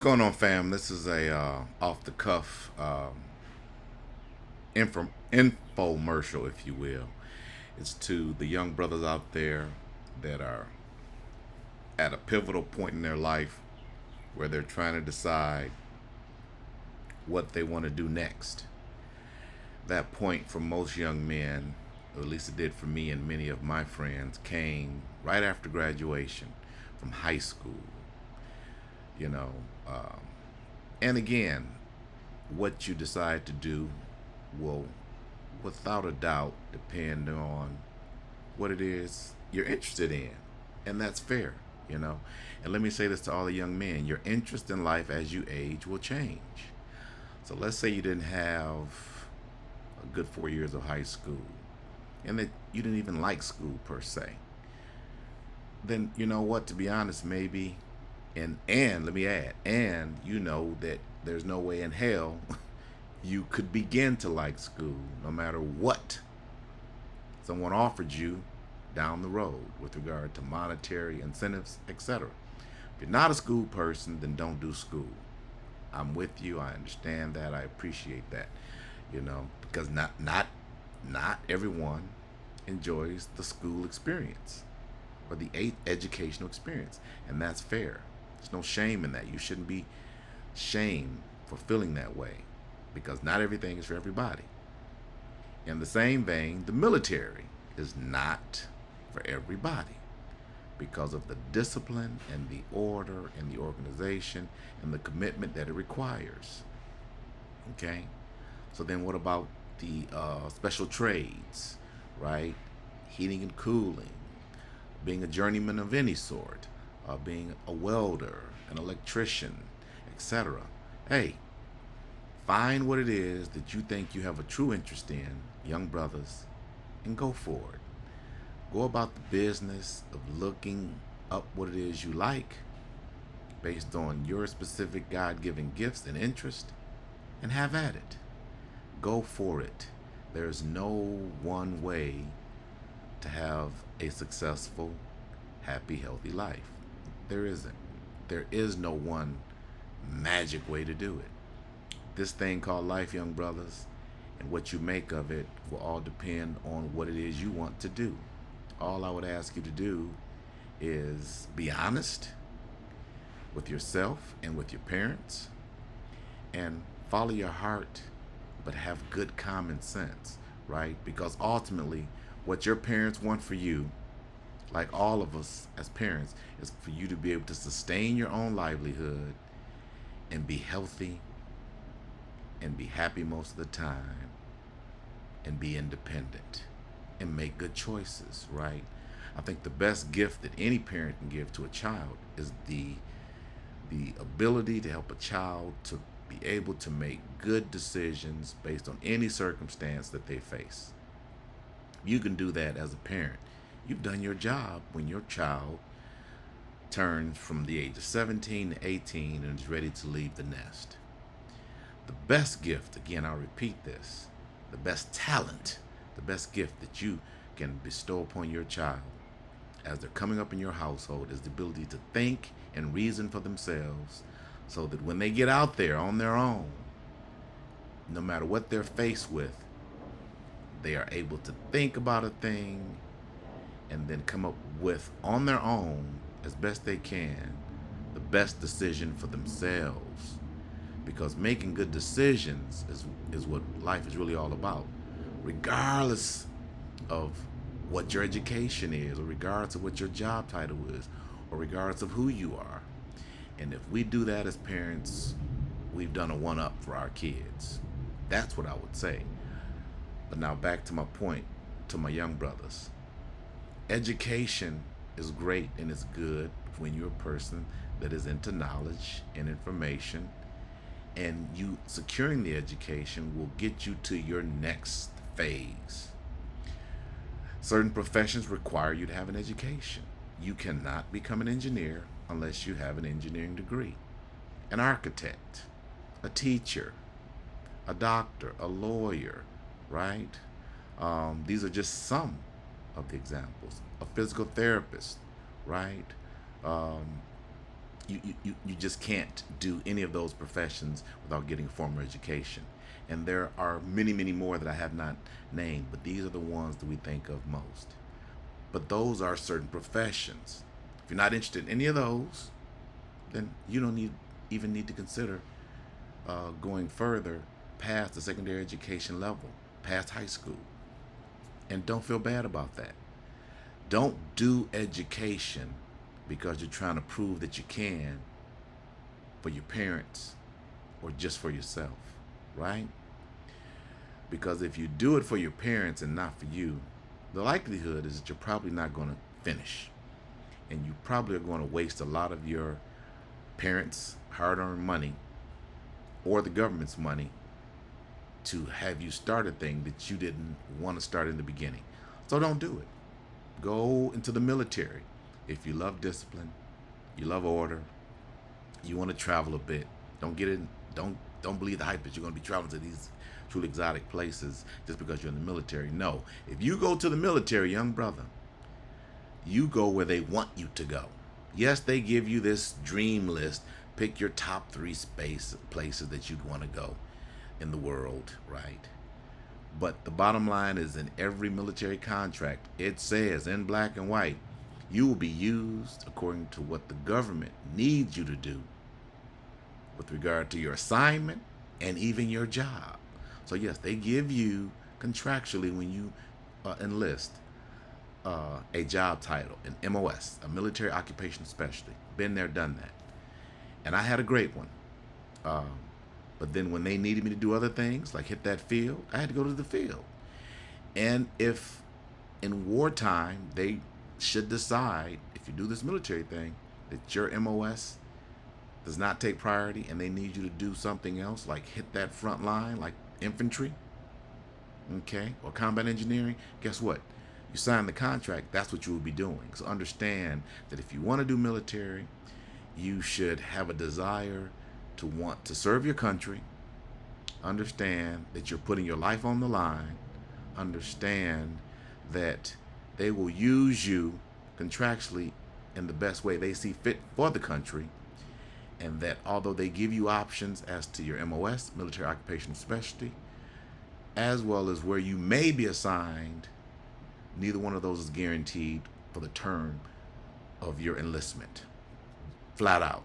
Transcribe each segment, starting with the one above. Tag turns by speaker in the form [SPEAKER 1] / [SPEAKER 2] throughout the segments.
[SPEAKER 1] Going on, fam? This is a off the cuff infomercial, if you will. It's to the young brothers out there that are at a pivotal point in their life where they're trying to decide what they want to do next. That point for most young men, or at least it did for me and many of my friends, came right after graduation from high school. You know, um, and again, what you decide to do will, without a doubt, depend on what it is you're interested in. And that's fair, you know. And let me say this to all the young men: your interest in life as you age will change. So let's say you didn't have a good 4 years of high school and that you didn't even like school per se. Then you know what, to be honest, maybe and let me add, and you know that there's no way in hell you could begin to like school no matter what someone offered you down the road with regard to monetary incentives, etc. If you're not a school person, then don't do school. I'm with you. I understand that. I appreciate that. Because not everyone enjoys the school experience or the educational experience, and that's fair. There's no shame in that. You shouldn't be shamed for feeling that way because not everything is for everybody. In the same vein, the military is not for everybody because of the discipline and the order and the organization and the commitment that it requires. Okay? So then what about the special trades, right? Heating and cooling, being a journeyman of any sort, being a welder, an electrician, etc. Hey, find what it is that you think you have a true interest in, young brothers, and go for it. Go about the business of looking up what it is you like based on your specific God given gifts and interest and have at it. Go for it. There's no one way to have a successful, happy, healthy life. There isn't. There is no one magic way to do it. This thing called life, young brothers, and what you make of it will all depend on what it is you want to do. All I would ask you to do is be honest with yourself and with your parents and follow your heart, but have good common sense, right? Because ultimately, what your parents want for you, like all of us as parents, is for you to be able to sustain your own livelihood and be healthy and be happy most of the time and be independent and make good choices, right? I think the best gift that any parent can give to a child is the ability to help a child to be able to make good decisions based on any circumstance that they face. You can do that as a parent. You've done your job when your child turns from the age of 17 to 18 and is ready to leave the nest. The best gift, again, I'll repeat this, the best talent, the best gift that you can bestow upon your child as they're coming up in your household is the ability to think and reason for themselves so that when they get out there on their own, no matter what they're faced with, they are able to think about a thing and then come up with, on their own, as best they can, the best decision for themselves. Because making good decisions is what life is really all about, regardless of what your education is, or regardless of what your job title is, or regardless of who you are. And if we do that as parents, we've done a one up for our kids. That's what I would say. But now back to my point, to my young brothers. Education is great and it's good when you're a person that is into knowledge and information, and you securing the education will get you to your next phase. Certain professions require you to have an education. You cannot become an engineer unless you have an engineering degree. An architect, a teacher, a doctor, a lawyer, right? These are just some of the examples. A physical therapist, right? Um, You just can't do any of those professions without getting formal education. And there are many, many more that I have not named, but these are the ones that we think of most. But those are certain professions. If you're not interested in any of those, then you don't even need to consider going further past the secondary education level, past high school. And don't feel bad about that. Don't do education because you're trying to prove that you can for your parents or just for yourself, right? Because if you do it for your parents and not for you, the likelihood is that you're probably not going to finish. And you probably are going to waste a lot of your parents' hard earned money or the government's money to have you start a thing that you didn't want to start in the beginning. So don't do it. Go into the military. If you love discipline, you love order, you want to travel a bit. Don't get in. Don't believe the hype that you're going to be traveling to these truly exotic places just because you're in the military. No, if you go to the military, young brother, you go where they want you to go. Yes, they give you this dream list. Pick your top 3 places that you'd want to go in the world, right? But the bottom line is, in every military contract, it says in black and white, you will be used according to what the government needs you to do with regard to your assignment and even your job. So yes, they give you contractually when you enlist a job title, an MOS, a military occupation specialty. Been there, done that. And I had a great one. But then when they needed me to do other things, like hit that field, I had to go to the field. And if in wartime they should decide, if you do this military thing, that your MOS does not take priority and they need you to do something else, like hit that front line, like infantry, okay, or combat engineering, guess what? You sign the contract, that's what you will be doing. So understand that if you want to do military, you should have a desire to want to serve your country. Understand that you're putting your life on the line. Understand that they will use you contractually in the best way they see fit for the country. And that although they give you options as to your MOS, military occupational specialty, as well as where you may be assigned, neither one of those is guaranteed for the term of your enlistment. Flat out.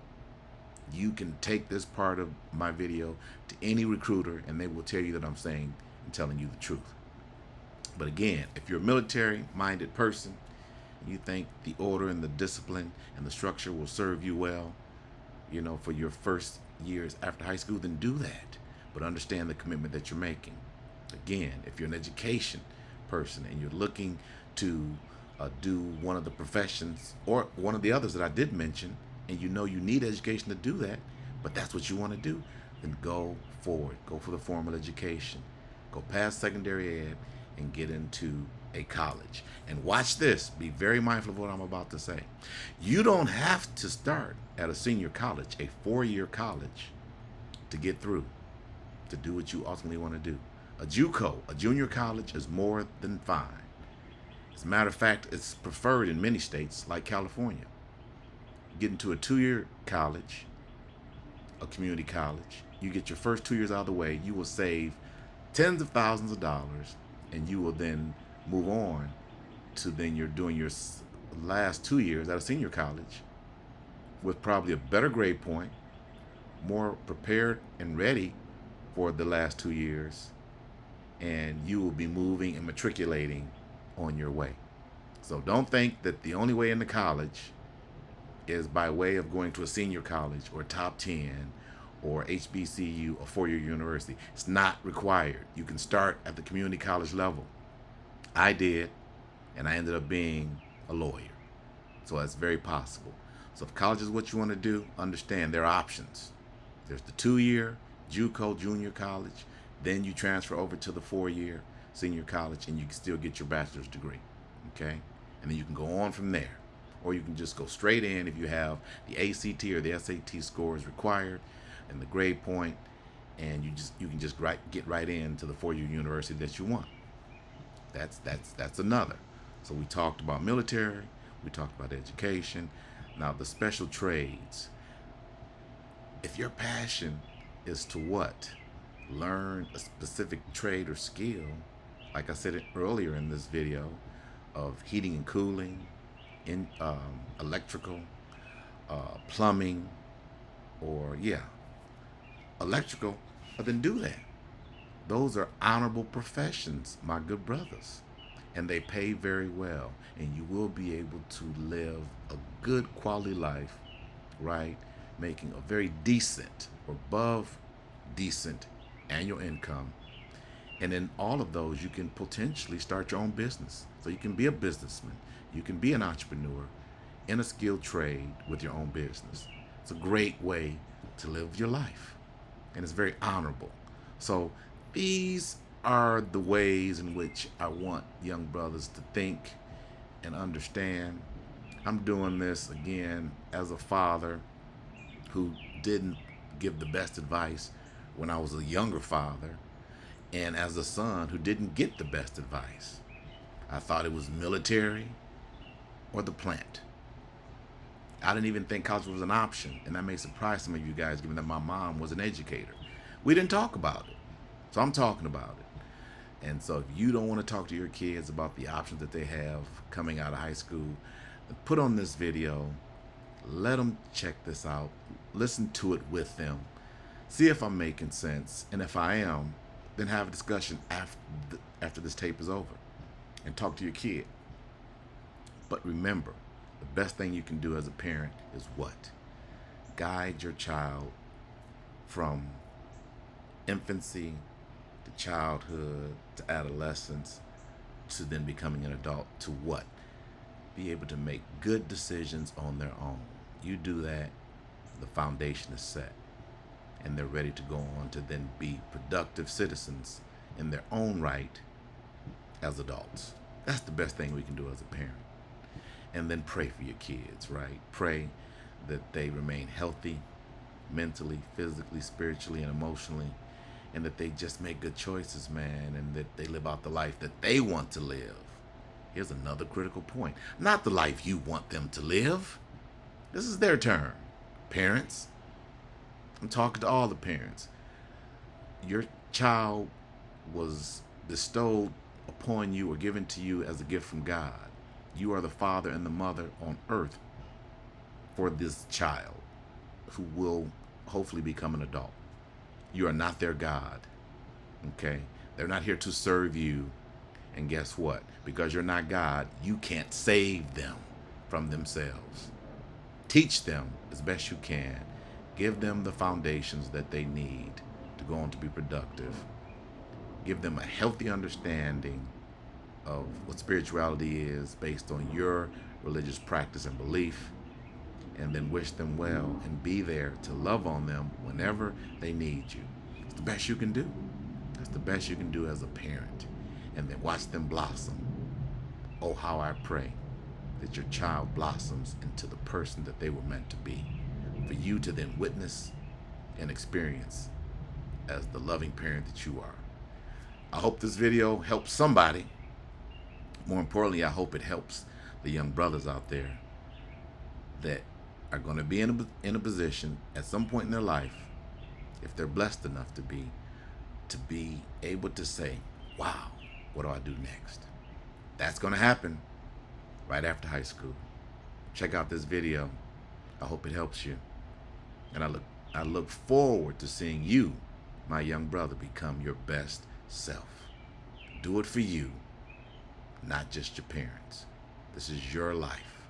[SPEAKER 1] You can take this part of my video to any recruiter and they will tell you that I'm saying and telling you the truth. But again, if you're a military-minded person, you think the order and the discipline and the structure will serve you well, for your first years after high school, then do that. But understand the commitment that you're making. Again, if you're an education person and you're looking to do one of the professions or one of the others that I did mention, and you need education to do that, but that's what you want to do, then go forward. Go for the formal education. Go past secondary ed and get into a college. And watch this. Be very mindful of what I'm about to say. You don't have to start at a senior college, a 4-year college, to get through, to do what you ultimately want to do. A JUCO, a junior college, is more than fine. As a matter of fact, it's preferred in many states like California. Get into a 2-year college, a community college. You get your first 2 years out of the way, you will save tens of thousands of dollars, and you will then move on to then you're doing your last 2 years at a senior college with probably a better grade point, more prepared and ready for the last 2 years, and you will be moving and matriculating on your way. So don't think that the only way into college is by way of going to a senior college or top 10 or HBCU or 4-year university. It's not required. You can start at the community college level. I did, and I ended up being a lawyer. So that's very possible. So if college is what you want to do, understand there are options. There's the 2-year JUCO, junior college. Then you transfer over to the 4-year senior college, and you can still get your bachelor's degree. Okay? And then you can go on from there. Or you can just go straight in if you have the ACT or the SAT scores required and the grade point, and you can just get right into the 4-year university that you want. That's another. So we talked about military, we talked about education. Now the special trades. If your passion is to what? Learn a specific trade or skill, like I said earlier in this video, of heating and cooling, in electrical, plumbing, or electrical, then do that. Those are honorable professions, my good brothers, and they pay very well, and you will be able to live a good quality life, right? Making a very decent or above decent annual income. And in all of those, you can potentially start your own business. So you can be a businessman, you can be an entrepreneur in a skilled trade with your own business. It's a great way to live your life, and it's very honorable. So these are the ways in which I want young brothers to think and understand. I'm doing this again as a father who didn't give the best advice when I was a younger father, and as a son who didn't get the best advice. I thought it was military or the plant. I didn't even think college was an option, and that may surprise some of you guys given that my mom was an educator. We didn't talk about it, so I'm talking about it. And so if you don't want to talk to your kids about the options that they have coming out of high school, put on this video, let them check this out, listen to it with them, see if I'm making sense, and if I am, then have a discussion after this tape is over, and talk to your kid. But remember, the best thing you can do as a parent is what? Guide your child from infancy to childhood to adolescence to then becoming an adult to what? Be able to make good decisions on their own. You do that, the foundation is set, and they're ready to go on to then be productive citizens in their own right as adults. That's the best thing we can do as a parent. And then pray for your kids, right? Pray that they remain healthy mentally, physically, spiritually, and emotionally, and that they just make good choices, man, and that they live out the life that they want to live. Here's another critical point. Not the life you want them to live. This is their turn. Parents, I'm talking to all the parents. Your child was bestowed upon you or given to you as a gift from God. You are the father and the mother on earth for this child who will hopefully become an adult. You are not their God, okay? They're not here to serve you. And guess what? Because you're not God, you can't save them from themselves. Teach them as best you can. Give them the foundations that they need to go on to be productive. Give them a healthy understanding of what spirituality is based on your religious practice and belief, and then wish them well and be there to love on them whenever they need you. It's the best you can do. That's the best you can do as a parent. And then watch them blossom. Oh, how I pray that your child blossoms into the person that they were meant to be, for you to then witness and experience as the loving parent that you are. I hope this video helps somebody. More importantly, I hope it helps the young brothers out there that are going to be in a position at some point in their life, if they're blessed enough to be able to say, wow, what do I do next? That's going to happen right after high school. Check out this video. I hope it helps you. And I look forward to seeing you, my young brother, become your best self. Do it for you, not just your parents. This is your life.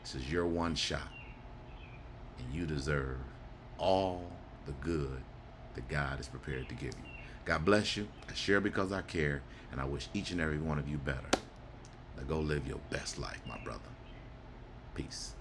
[SPEAKER 1] This is your one shot. And you deserve all the good that God is prepared to give you. God bless you. I share because I care, and I wish each and every one of you better. Now go live your best life, my brother. Peace.